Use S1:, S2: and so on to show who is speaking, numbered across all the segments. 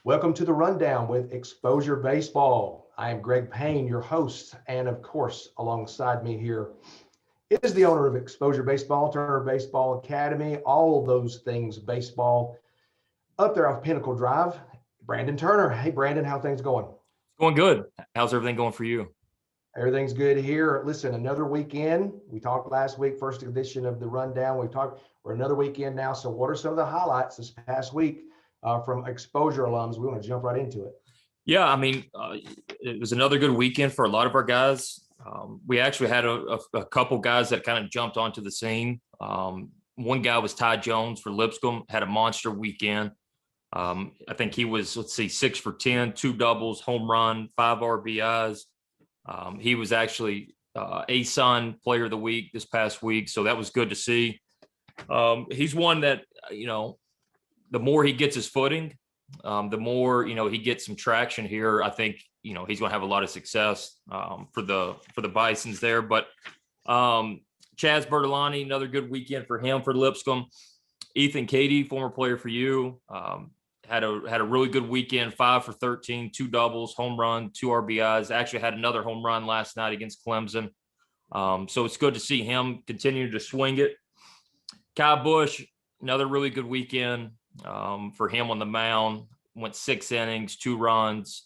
S1: Welcome to the Rundown with Exposure Baseball. I am Greg Payne, your host, and of course, alongside me here is the owner of Exposure Baseball, Turner Baseball Academy, all those things baseball, up there off Pinnacle Drive, Brandon Turner. Hey, Brandon, how things going?
S2: Going good. How's everything going for you?
S1: Everything's good here. Listen, another weekend. We talked last week, first edition of the Rundown. We're another weekend now. So what are some of the highlights this past week from Exposure alums? We want to jump right into it.
S2: Yeah, it was another good weekend for a lot of our guys. We actually had a couple guys that kind of jumped onto the scene. One guy was Ty Jones for Lipscomb, had a monster weekend. I think he was, 6 for 10, 2 doubles, home run, 5 RBIs. He was actually ASUN Player of the Week this past week, so that was good to see. He's one that, the more he gets his footing, the more, he gets some traction here. I think, he's going to have a lot of success for the Bisons there. But Chaz Bertolani, another good weekend for him for Lipscomb. Ethan Cady, former player for you, had a really good weekend, 5 for 13, 2 doubles, home run, 2 RBIs. Actually had another home run last night against Clemson. So it's good to see him continue to swing it. Kai Bush, another really good weekend for him on the mound. Went 6 innings, 2 runs.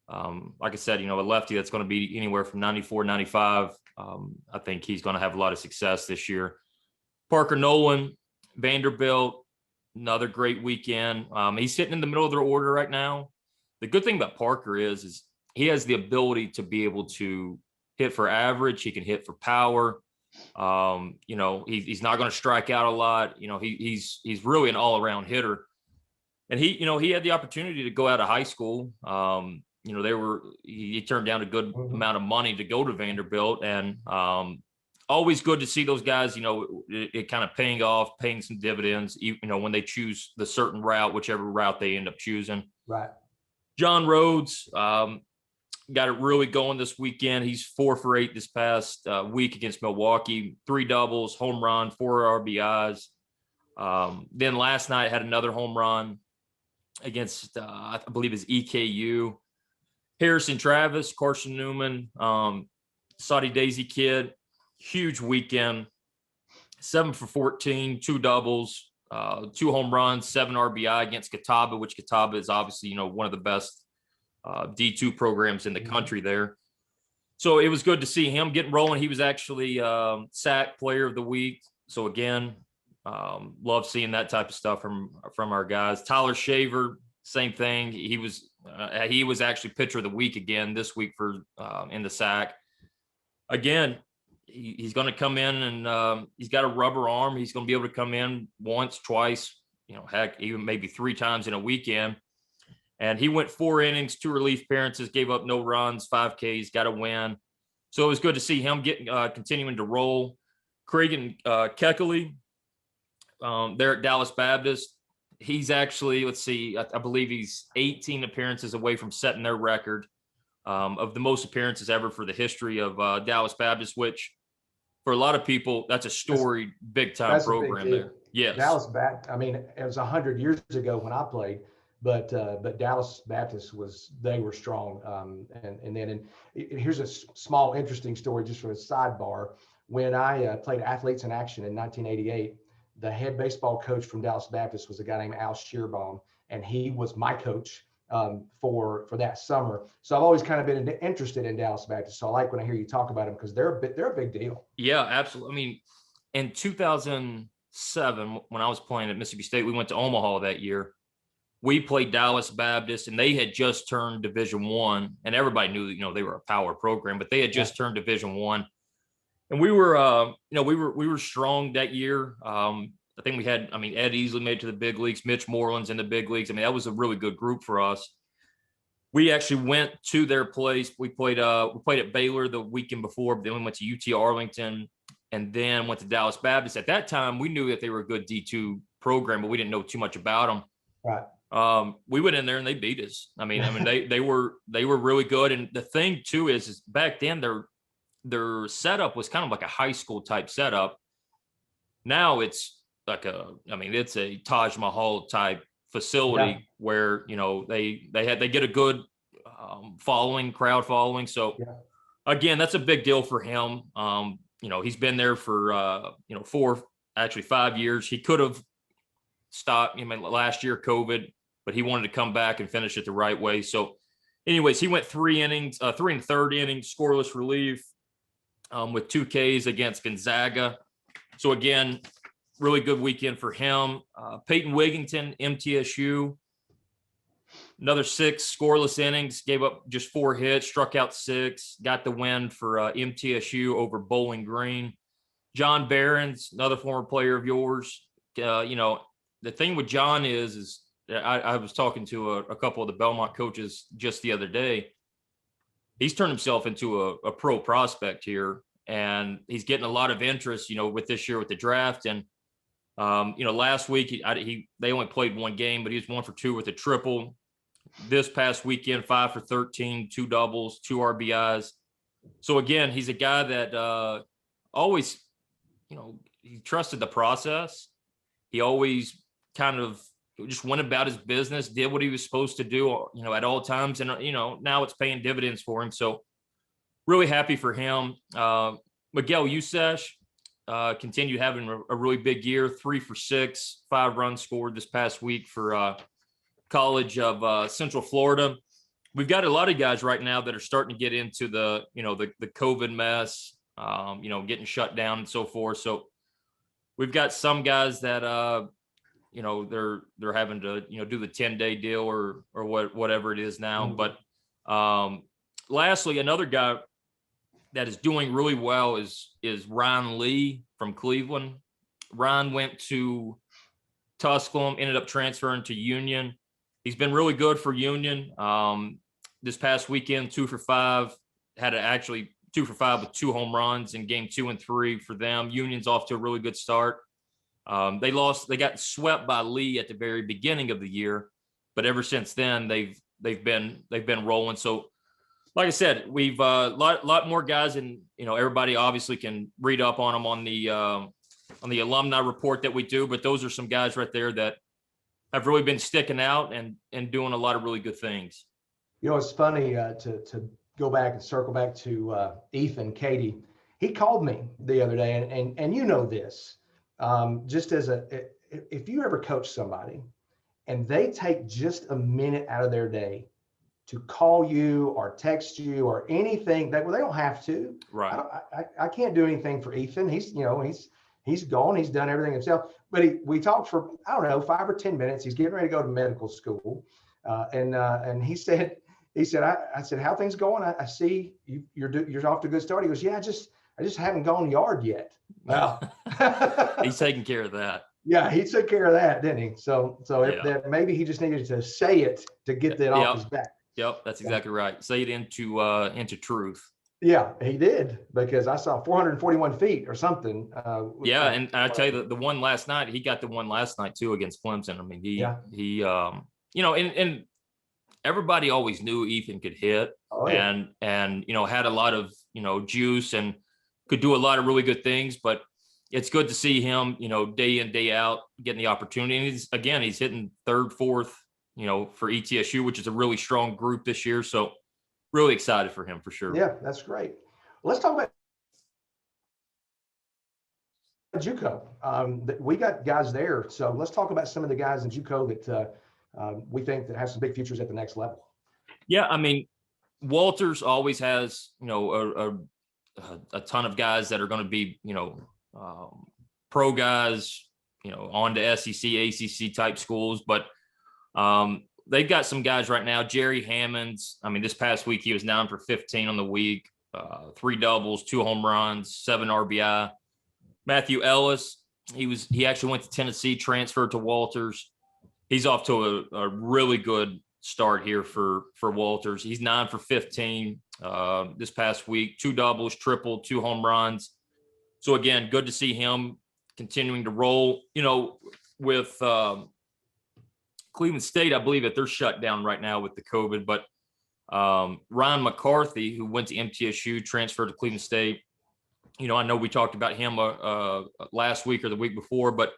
S2: Like I said, a lefty that's going to be anywhere from 94, 95. I think he's going to have a lot of success this year. Parker Nolan, Vanderbilt, another great weekend. He's sitting in the middle of their order right now. The good thing about Parker is he has the ability to be able to hit for average. He can hit for power. He's not going to strike out a lot. He's really an all-around hitter. And he had the opportunity to go out of high school. He turned down a good amount of money to go to Vanderbilt, and always good to see those guys, it kind of paying some dividends, when they choose the certain route, whichever route they end up choosing.
S1: Right.
S2: John Rhodes got it really going this weekend. He's 4 for 8 this past week against Milwaukee, 3 doubles, home run, 4 RBIs. Then last night had another home run against, I believe it's EKU. Harrison Travis, Carson Newman, Saudi Daisy Kid, huge weekend, 7 for 14, 2 doubles, 2 home runs, 7 RBI against Catawba, which Catawba is obviously, one of the best D2 programs in the country there. So it was good to see him getting rolling. He was actually SAC Player of the Week. So again, love seeing that type of stuff from our guys. Tyler Shaver, same thing. He was actually Pitcher of the Week again this week for in the SAC. Again, he's going to come in and he's got a rubber arm. He's going to be able to come in once, twice, heck, even maybe 3 times in a weekend. And he went 4 innings, 2 relief appearances, gave up no runs, 5 Ks, got a win. So it was good to see him continuing to roll. Craig Keckley, there at Dallas Baptist. He's actually, I believe he's 18 appearances away from setting their record of the most appearances ever for the history of Dallas Baptist, which for a lot of people, that's a storied big-time program there. Yes.
S1: Dallas Baptist, it was 100 years ago when I played, but Dallas Baptist they were strong. And here's a small interesting story just for a sidebar. When I played Athletes in Action in 1988, the head baseball coach from Dallas Baptist was a guy named Al Shearbaum, and he was my coach for that summer. So I've always kind of been interested in Dallas Baptist. So I like when I hear you talk about them because they're a big deal.
S2: Yeah, absolutely. In 2007, when I was playing at Mississippi State, we went to Omaha that year. We played Dallas Baptist, and they had just turned Division I, and everybody knew, they were a power program, but they had just turned Division I. And we were, we were strong that year. I think we had, Ed Easley made it to the big leagues, Mitch Moreland's in the big leagues. That was a really good group for us. We actually went to their place. We played at Baylor the weekend before, then we went to UT Arlington, and then went to Dallas Baptist. At that time, we knew that they were a good D2 program, but we didn't know too much about them.
S1: Right.
S2: We went in there and they beat us. They were really good. And the thing too is back then their setup was kind of like a high school type setup. Now it's like it's a Taj Mahal type facility where, they get a good crowd following. So again, that's a big deal for him. He's been there for 5 years. He could have stopped, last year, COVID, but he wanted to come back and finish it the right way. So anyways, he went 3 innings, 3 1/3 innings, scoreless relief, with 2 Ks against Gonzaga. So again, really good weekend for him. Peyton Wigington, MTSU, another 6 scoreless innings, gave up just 4 hits, struck out 6, got the win for MTSU over Bowling Green. John Behrens, another former player of yours. The thing with John is I was talking to a couple of the Belmont coaches just the other day. He's turned himself into a pro prospect here, and he's getting a lot of interest, with this year with the draft. And, last week they only played 1 game, but he was 1 for 2 with a triple. This past weekend, 5 for 13, 2 doubles, 2 RBIs. So again, he's a guy that always, he trusted the process. He always kind of just went about his business, did what he was supposed to do, at all times. And, now it's paying dividends for him. So really happy for him. Miguel Usesh continued having a really big year, 3 for 6, 5 runs scored this past week for College of Central Florida. We've got a lot of guys right now that are starting to get into the COVID mess, getting shut down and so forth. So we've got some guys that, they're having to, do the 10-day deal or whatever it is now. But lastly, another guy that is doing really well is Ryan Lee from Cleveland. Ryan went to Tusculum, ended up transferring to Union. He's been really good for Union. This past weekend, 2 for 5, had actually 2 for 5 with 2 home runs in game 2 and 3 for them. Union's off to a really good start. They got swept by Lee at the very beginning of the year, but ever since then they've been rolling. So like I said, we've lot more guys, and everybody obviously can read up on them on the alumni report that we do, but those are some guys right there that have really been sticking out and doing a lot of really good things.
S1: It's funny to go back and circle back to Ethan Katie. He called me the other day, and this, just as if you ever coach somebody and they take just a minute out of their day to call you or text you or anything, they don't have to.
S2: Right.
S1: I can't do anything for Ethan. He's gone. He's done everything himself. But we talked for, 5 or 10 minutes. He's getting ready to go to medical school. And he said, I said, how things going? I see you're off to a good start. He goes, yeah, I just haven't gone yard yet. Well,
S2: he's taking care of that.
S1: Yeah, he took care of that, didn't he? So that maybe he just needed to say it to get that off his back.
S2: Yep, that's exactly right. Say it into truth.
S1: Yeah, he did, because I saw 441 feet or something.
S2: And I tell you, the one last night, he got the one last night too against Clemson. I mean, he and everybody always knew Ethan could hit, and had a lot of juice and could do a lot of really good things. But it's good to see him, day in, day out, getting the opportunity. And he's hitting 3rd, 4th, for ETSU, which is a really strong group this year. So really excited for him for sure.
S1: Yeah, that's great. Let's talk about JUCO. We got guys there. So let's talk about some of the guys in JUCO that we think that have some big futures at the next level.
S2: Yeah, I mean, Walters always has, a ton of guys that are going to be, pro guys, on to SEC, ACC type schools. But they've got some guys right now. Jerry Hammonds, I mean, this past week he was 9 for 15 on the week, 3 doubles, 2 home runs, 7 RBI. Matthew Ellis, he actually went to Tennessee, transferred to Walters. He's off to a really good start here for Walters. He's 9 for 15 this past week, 2 doubles, triple, 2 home runs. So again, good to see him continuing to roll. With Cleveland State, I believe that they're shut down right now with the COVID, but Ryan McCarthy, who went to MTSU, transferred to Cleveland State. I know we talked about him last week or the week before, but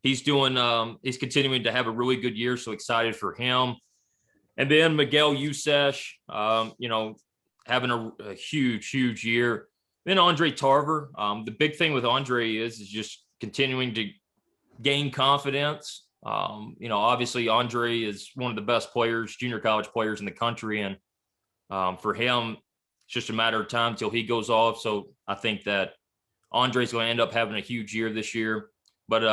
S2: he's he's continuing to have a really good year. So excited for him. And then Miguel Usesh, having a huge year. Then Andre Tarver. The big thing with Andre is just continuing to gain confidence. Obviously Andre is one of the best players, junior college players in the country. And for him, it's just a matter of time till he goes off. So I think that Andre's going to end up having a huge year this year. But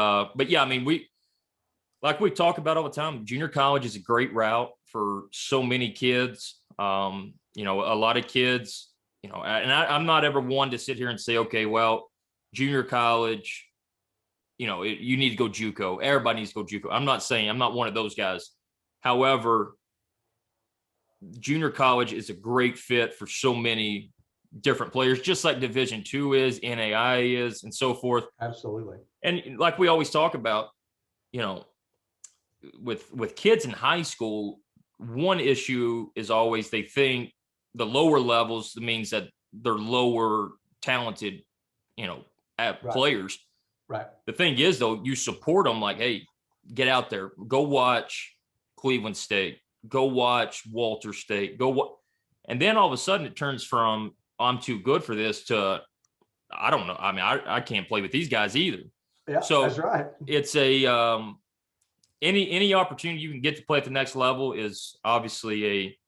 S2: yeah, I mean, we talk about all the time, junior college is a great route for so many kids. A lot of kids, and I'm not ever one to sit here and say, okay, well, junior college, you need to go JUCO. Everybody needs to go JUCO. I'm not one of those guys. However, junior college is a great fit for so many different players, just like Division II is, NAI is, and so forth.
S1: Absolutely.
S2: And like we always talk about, with kids in high school, one issue is always they think the lower levels means that they're lower talented, players.
S1: Right.
S2: The thing is, though, you support them like, hey, get out there, go watch Cleveland State, go watch Walter State, and then all of a sudden it turns from I'm too good for this to I don't know. I mean, I can't play with these guys either.
S1: Yeah,
S2: so
S1: that's right.
S2: It's any opportunity you can get to play at the next level is obviously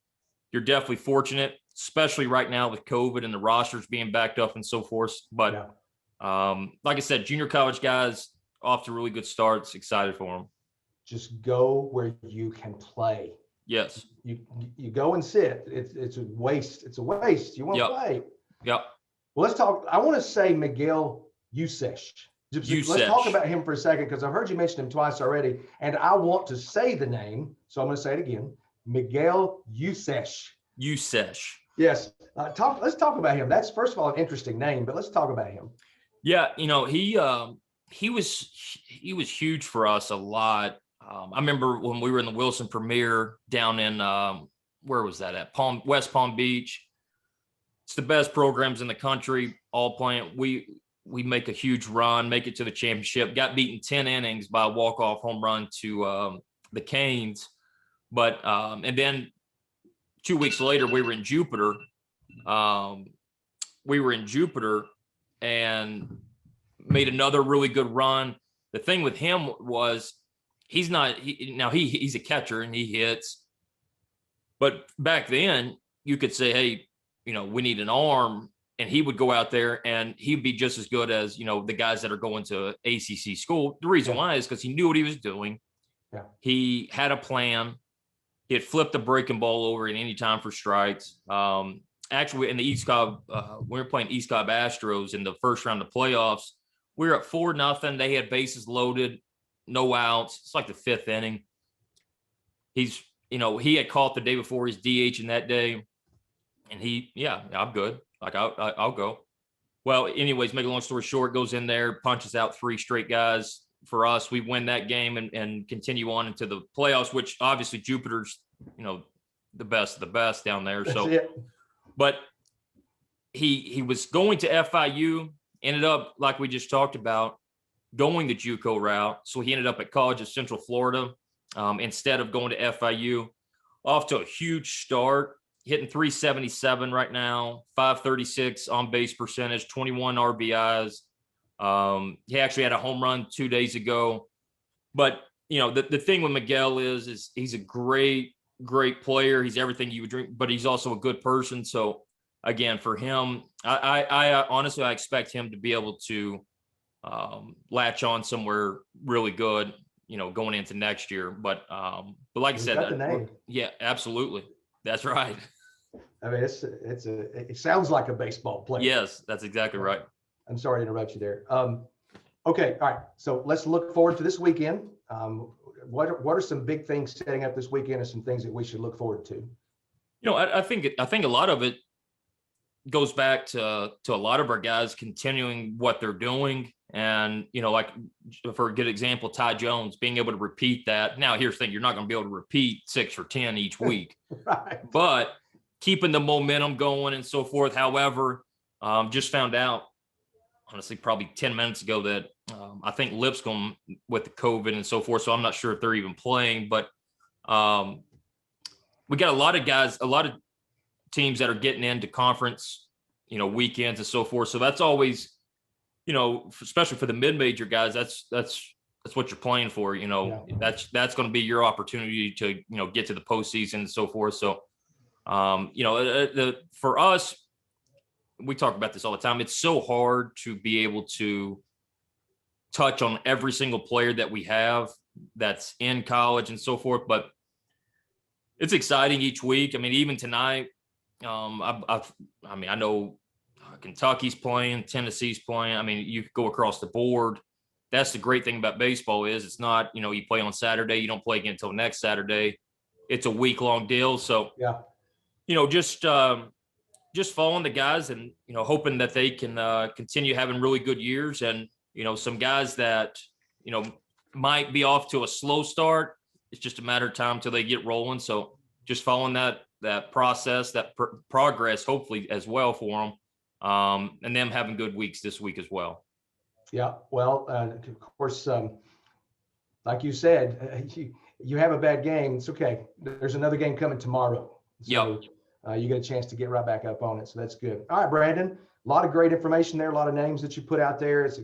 S2: you're definitely fortunate, especially right now with COVID and the rosters being backed up and so forth. But like I said, junior college guys off to really good starts. Excited for them.
S1: Just go where you can play.
S2: Yes.
S1: You go and sit. It's a waste. It's a waste. You want to play.
S2: Yep.
S1: Well, let's talk. I want to say Miguel Usesh. Let's talk about him for a second, because I've heard you mention him twice already, and I want to say the name, so I'm going to say it again. Miguel Usesh.
S2: Usesh.
S1: Yes. Let's talk about him. That's, first of all, an interesting name, but let's talk about him.
S2: Yeah, he was huge for us a lot. I remember when we were in the Wilson Premier down in where was that at? West Palm Beach. It's the best programs in the country, all playing. We make a huge run, make it to the championship, got beaten 10 innings by a walk-off home run to the Canes. But and then 2 weeks later, we were in Jupiter. And made another really good run. The thing with him was he's a catcher and he hits. But back then you could say, hey, we need an arm. And he would go out there and he'd be just as good as, the guys that are going to ACC school. The reason why is because he knew what he was doing.
S1: Yeah.
S2: He had a plan. He had flipped the breaking ball over at any time for strikes. Actually, in the East Cobb, we were playing East Cobb Astros in the first round of playoffs. We were at 4-0. They had bases loaded, no outs. It's like the fifth inning. He had caught the day before his DH in that day. And I'm good. Like, I'll go. Well, anyways, make a long story short, goes in there, punches out 3 straight guys for us. We win that game and continue on into the playoffs, which obviously Jupiter's, the best of the best down there.
S1: That's
S2: so,
S1: it.
S2: But he was going to FIU, ended up, like we just talked about, going the JUCO route. So he ended up at College of Central Florida instead of going to FIU. Off to a huge start. Hitting 377 right now, 536 on base percentage, 21 RBIs. He actually had a home run 2 days ago. But, the thing with Miguel is he's a great player. He's everything you would dream, but he's also a good person. So, again, for him, I honestly, I expect him to be able to latch on somewhere really good, going into next year. But like I said, yeah, absolutely. That's right.
S1: I mean, it sounds like a baseball player.
S2: Yes, that's exactly right.
S1: I'm sorry to interrupt you there. Okay, all right. So let's look forward to this weekend. What are some big things setting up this weekend, and some things that we should look forward to?
S2: I think a lot of it goes back to a lot of our guys continuing what they're doing. And, like for a good example, Ty Jones being able to repeat that. Now, here's the thing, you're not going to be able to repeat 6 or 10 each week,
S1: right? But
S2: keeping the momentum going and so forth. However, just found out, honestly, probably 10 minutes ago that I think Lipscomb with the COVID and so forth. So I'm not sure if they're even playing, but we got a lot of guys, a lot of teams that are getting into conference, weekends and so forth. So that's always, especially for the mid-major guys, that's what you're playing for. That's going to be your opportunity to, get to the postseason and so forth. So, for us, we talk about this all the time. It's so hard to be able to touch on every single player that we have that's in college and so forth, but it's exciting each week. I mean, even tonight, I know Kentucky's playing, Tennessee's playing. I mean, you could go across the board. That's the great thing about baseball is it's not, you play on Saturday, you don't play again until next Saturday. It's a week-long deal. So, just following the guys and, hoping that they can continue having really good years. And, some guys that, might be off to a slow start. It's just a matter of time till they get rolling. So just following that process, that progress, hopefully as well for them, and them having good weeks this week as well.
S1: Yeah, well, of course, like you said, you have a bad game. It's okay. There's another game coming tomorrow. So you get a chance to get right back up on it. So that's good. All right, Brandon, a lot of great information there, a lot of names that you put out there. It's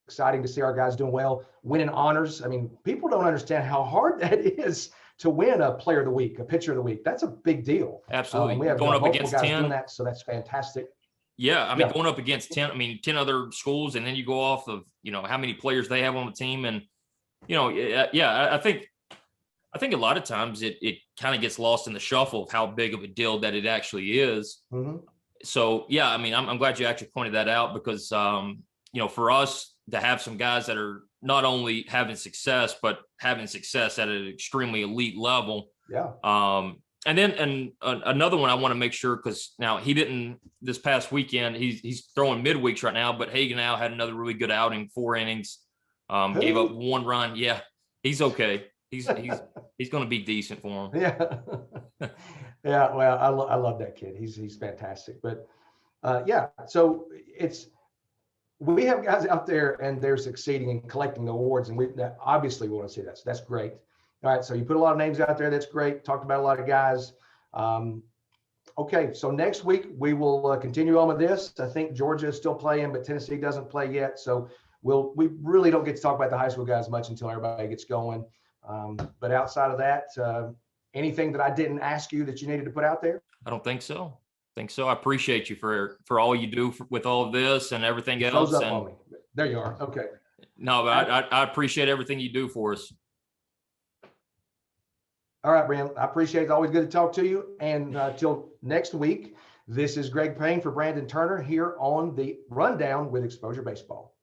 S1: exciting to see our guys doing well, winning honors. I mean, people don't understand how hard that is to win a player of the week, a pitcher of the week. That's a big deal.
S2: Absolutely.
S1: We have
S2: going up against
S1: guys
S2: 10
S1: doing that, so that's fantastic.
S2: Yeah, I mean, going up against 10 other schools, and then you go off of, how many players they have on the team. And, I think a lot of times it kind of gets lost in the shuffle of how big of a deal that it actually is.
S1: Mm-hmm.
S2: So, I mean, I'm glad you actually pointed that out because, for us to have some guys that are not only having success, but having success at an extremely elite level.
S1: Yeah.
S2: And another one I want to make sure, because now he didn't this past weekend, he's throwing midweeks right now, but Hagen now had another really good outing, 4 innings, gave up 1 run. Yeah, he's okay. He's going to be decent for him.
S1: Yeah. Yeah. Well, I love that kid. He's fantastic. But so we have guys out there and they're succeeding and collecting awards, and we obviously want to see that. So that's great. All right, so you put a lot of names out there. That's great. Talked about a lot of guys. Okay, so next week we will continue on with this. I think Georgia is still playing, but Tennessee doesn't play yet. So we really don't get to talk about the high school guys much until everybody gets going. But outside of that, anything that I didn't ask you that you needed to put out there?
S2: I don't think so. I appreciate you for all you do with all of this and everything else.
S1: And there you are. Okay.
S2: No, but I appreciate everything you do for us.
S1: All right, Brandon, I appreciate it. It's always good to talk to you. And till next week, this is Greg Payne for Brandon Turner here on the Rundown with eXposure Baseball.